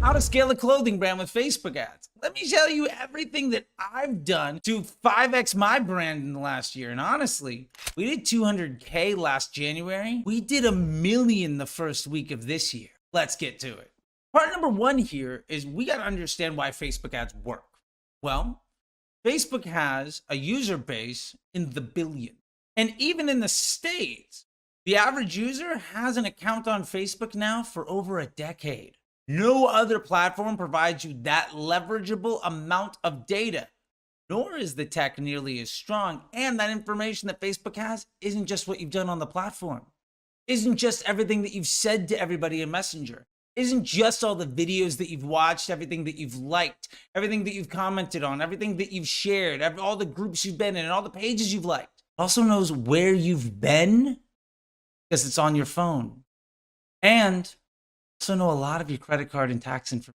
How to scale a clothing brand with Facebook ads. Let me tell you everything that I've done to 5x my brand in the last year. And honestly, we did 200K last January. We did 1 million the first week of this year. Let's get to it. Part number one here is we got to understand why Facebook ads work. Well, Facebook has a user base in the billions. And even in the States, the average user has an account on Facebook now for over a decade. No other platform provides you that leverageable amount of data, nor is the tech nearly as strong. And that information that Facebook has isn't just what you've done on the platform, isn't just everything that you've said to everybody in Messenger, isn't just all the videos that you've watched, everything that you've liked, everything that you've commented on, everything that you've shared, all the groups you've been in, and all the pages you've liked. It also knows where you've been because it's on your phone. And also know a lot of your credit card and tax information.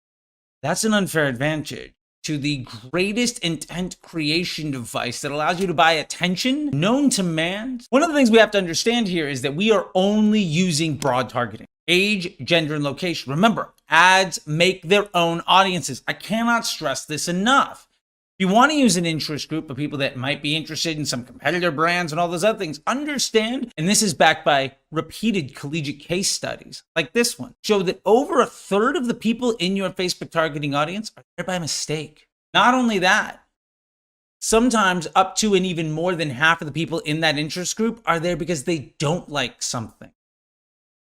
That's an unfair advantage to the greatest intent creation device that allows you to buy attention known to man. One of the things we have to understand here is that we are only using broad targeting. Age, gender, and location. Remember, ads make their own audiences. I cannot stress this enough. If you want to use an interest group of people that might be interested in some competitor brands and all those other things, understand, and this is backed by repeated collegiate case studies like this one, show that over a third of the people in your Facebook targeting audience are there by mistake. Not only that, sometimes up to and even more than half of the people in that interest group are there because they don't like something.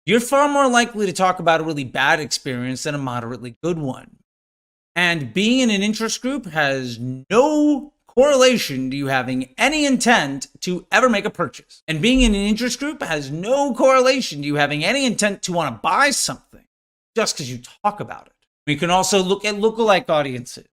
You're far more likely to talk about a really bad experience than a moderately good one. And being in an interest group has no correlation to you having any intent to ever make a purchase. And being in an interest group has no correlation to you having any intent to want to buy something just because you talk about it. We can also look at lookalike audiences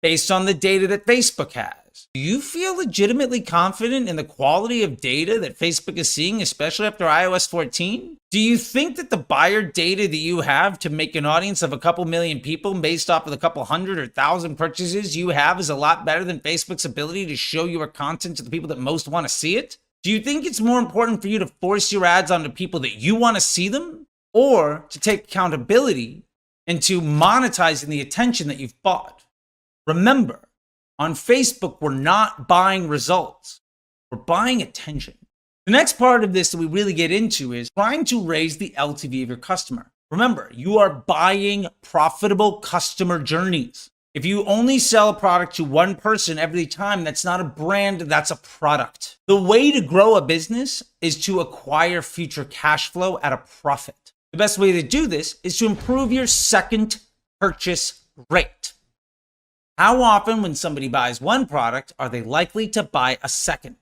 based on the data that Facebook has. Do you feel legitimately confident in the quality of data that Facebook is seeing, especially after iOS 14? Do you think that the buyer data that you have to make an audience of a couple million people based off of the couple hundred or thousand purchases you have is a lot better than Facebook's ability to show your content to the people that most want to see it? Do you think it's more important for you to force your ads onto people that you want to see them, or to take accountability into monetizing the attention that you've bought? Remember, on Facebook, we're not buying results. We're buying attention. The next part of this that we really get into is trying to raise the LTV of your customer. Remember, you are buying profitable customer journeys. If you only sell a product to one person every time, that's not a brand, that's a product. The way to grow a business is to acquire future cash flow at a profit. The best way to do this is to improve your second purchase rate. How often when somebody buys one product are they likely to buy a second?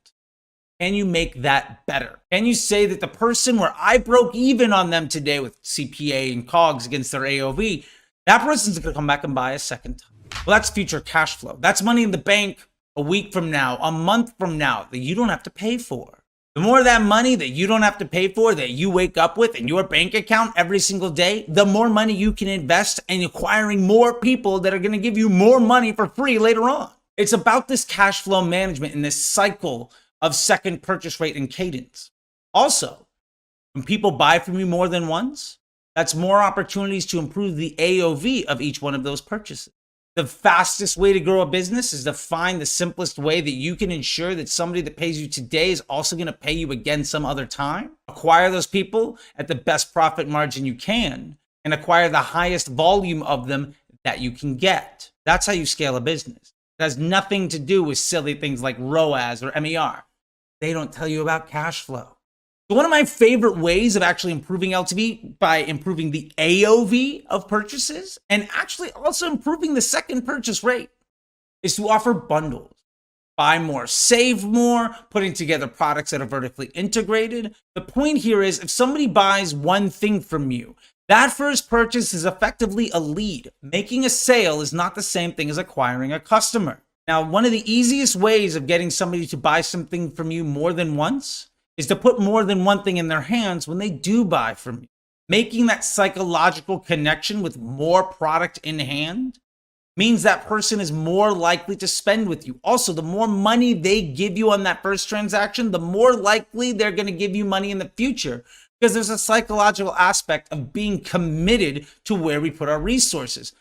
Can you make that better? Can you say that the person where I broke even on them today with CPA and COGS against their AOV, that person's going to come back and buy a second time? Well, that's future cash flow. That's money in the bank a week from now, a month from now that you don't have to pay for. The more of that money that you don't have to pay for, that you wake up with in your bank account every single day, the more money you can invest in acquiring more people that are going to give you more money for free later on. It's about this cash flow management and this cycle of second purchase rate and cadence. Also, when people buy from you more than once, that's more opportunities to improve the AOV of each one of those purchases. The fastest way to grow a business is to find the simplest way that you can ensure that somebody that pays you today is also going to pay you again some other time. Acquire those people at the best profit margin you can and acquire the highest volume of them that you can get. That's how you scale a business. It has nothing to do with silly things like ROAS or MER. They don't tell you about cash flow. So one of my favorite ways of actually improving LTV by improving the AOV of purchases and actually also improving the second purchase rate is to offer bundles. Buy more, save more, putting together products that are vertically integrated. The point here is if somebody buys one thing from you, that first purchase is effectively a lead. Making a sale is not the same thing as acquiring a customer. Now, one of the easiest ways of getting somebody to buy something from you more than once is to put more than one thing in their hands when they do buy from you. Making that psychological connection with more product in hand means that person is more likely to spend with you. Also, the more money they give you on that first transaction, the more likely they're going to give you money in the future, because there's a psychological aspect of being committed to where we put our resources.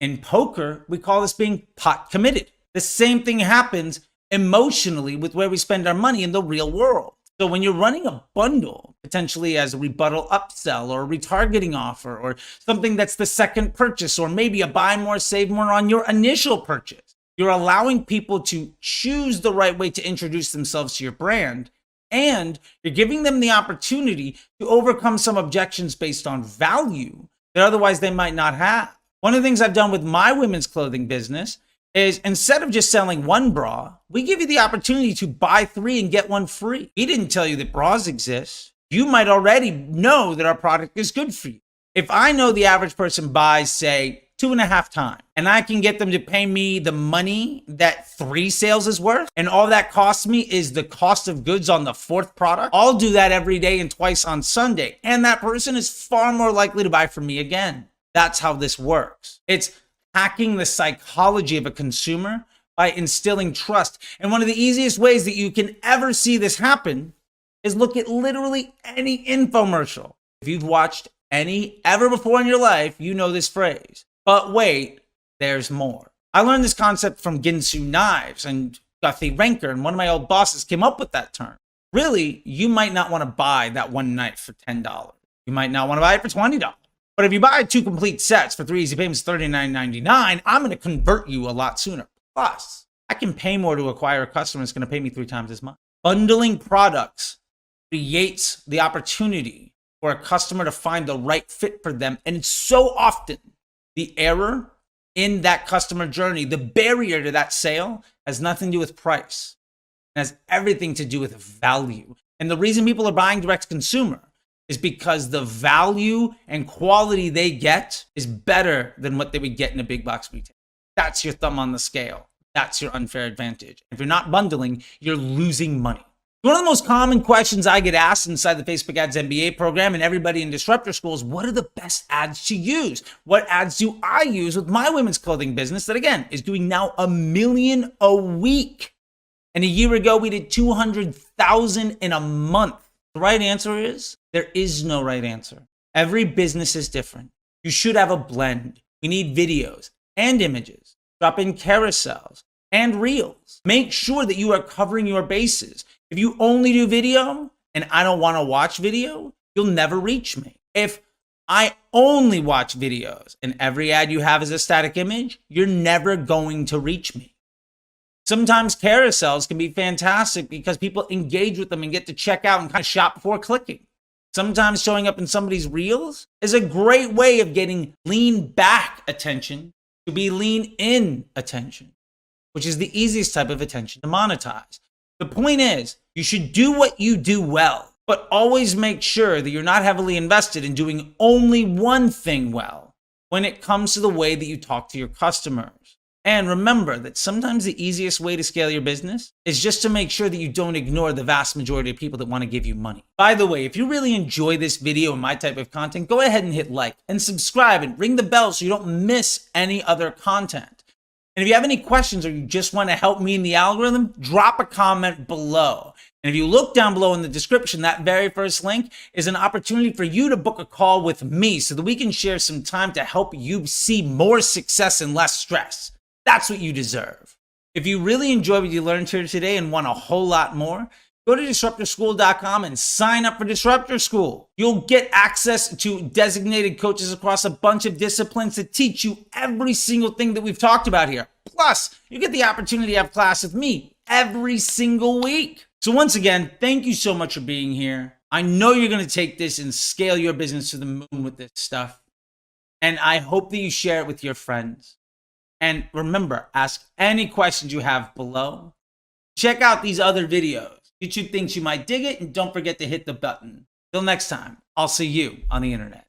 In poker, we call this being pot committed. The same thing happens emotionally with where we spend our money in the real world. So when you're running a bundle, potentially as a rebuttal upsell or a retargeting offer or something that's the second purchase or maybe a buy more, save more on your initial purchase, you're allowing people to choose the right way to introduce themselves to your brand, and you're giving them the opportunity to overcome some objections based on value that otherwise they might not have. One of the things I've done with my women's clothing business is instead of just selling one bra, we give you the opportunity to buy 3 and get 1 free. We didn't tell you that bras exist. You might already know that our product is good for you. If I know the average person buys, say, 2.5 times, and I can get them to pay me the money that 3 sales is worth, and all that costs me is the cost of goods on the 4th product, I'll do that every day and twice on Sunday. And that person is far more likely to buy from me again. That's how this works. It's hacking the psychology of a consumer by instilling trust. And one of the easiest ways that you can ever see this happen is look at literally any infomercial. If you've watched any ever before in your life, you know this phrase. But wait, there's more. I learned this concept from Ginsu Knives and Guthrie Renker, and one of my old bosses came up with that term. Really, you might not want to buy that one knife for $10. You might not want to buy it for $20. But if you buy 2 complete sets for 3 easy payments, $39.99, I'm going to convert you a lot sooner. Plus, I can pay more to acquire a customer that's going to pay me 3 times as much. Bundling products creates the opportunity for a customer to find the right fit for them. And so often, the error in that customer journey, the barrier to that sale, has nothing to do with price. It has everything to do with value. And the reason people are buying direct to consumer is because the value and quality they get is better than what they would get in a big box retail. That's your thumb on the scale. That's your unfair advantage. If you're not bundling, you're losing money. One of the most common questions I get asked inside the Facebook Ads MBA program and everybody in Disruptor School is, what are the best ads to use? What ads do I use with my women's clothing business that, again, is doing now $1 million a week? And a year ago, we did 200,000 in a month. The right answer is, there is no right answer. Every business is different. You should have a blend. We need videos and images. Drop in carousels and reels. Make sure that you are covering your bases. If you only do video and I don't want to watch video, you'll never reach me. If I only watch videos and every ad you have is a static image, you're never going to reach me. Sometimes carousels can be fantastic because people engage with them and get to check out and kind of shop before clicking. Sometimes showing up in somebody's reels is a great way of getting lean back attention to be lean in attention, which is the easiest type of attention to monetize. The point is, you should do what you do well, but always make sure that you're not heavily invested in doing only one thing well when it comes to the way that you talk to your customers. And remember that sometimes the easiest way to scale your business is just to make sure that you don't ignore the vast majority of people that want to give you money. By the way, if you really enjoy this video and my type of content, go ahead and hit like and subscribe and ring the bell so you don't miss any other content. And if you have any questions or you just want to help me in the algorithm, drop a comment below. And if you look down below in the description, that very first link is an opportunity for you to book a call with me so that we can share some time to help you see more success and less stress. That's what you deserve. If you really enjoyed what you learned here today and want a whole lot more, go to disruptorschool.com and sign up for Disruptor School. You'll get access to designated coaches across a bunch of disciplines that teach you every single thing that we've talked about here. Plus, you get the opportunity to have class with me every single week. So once again, thank you so much for being here. I know you're going to take this and scale your business to the moon with this stuff. And I hope that you share it with your friends. And remember, ask any questions you have below. Check out these other videos. YouTube thinks you might dig it, and don't forget to hit the button. Till next time, I'll see you on the internet.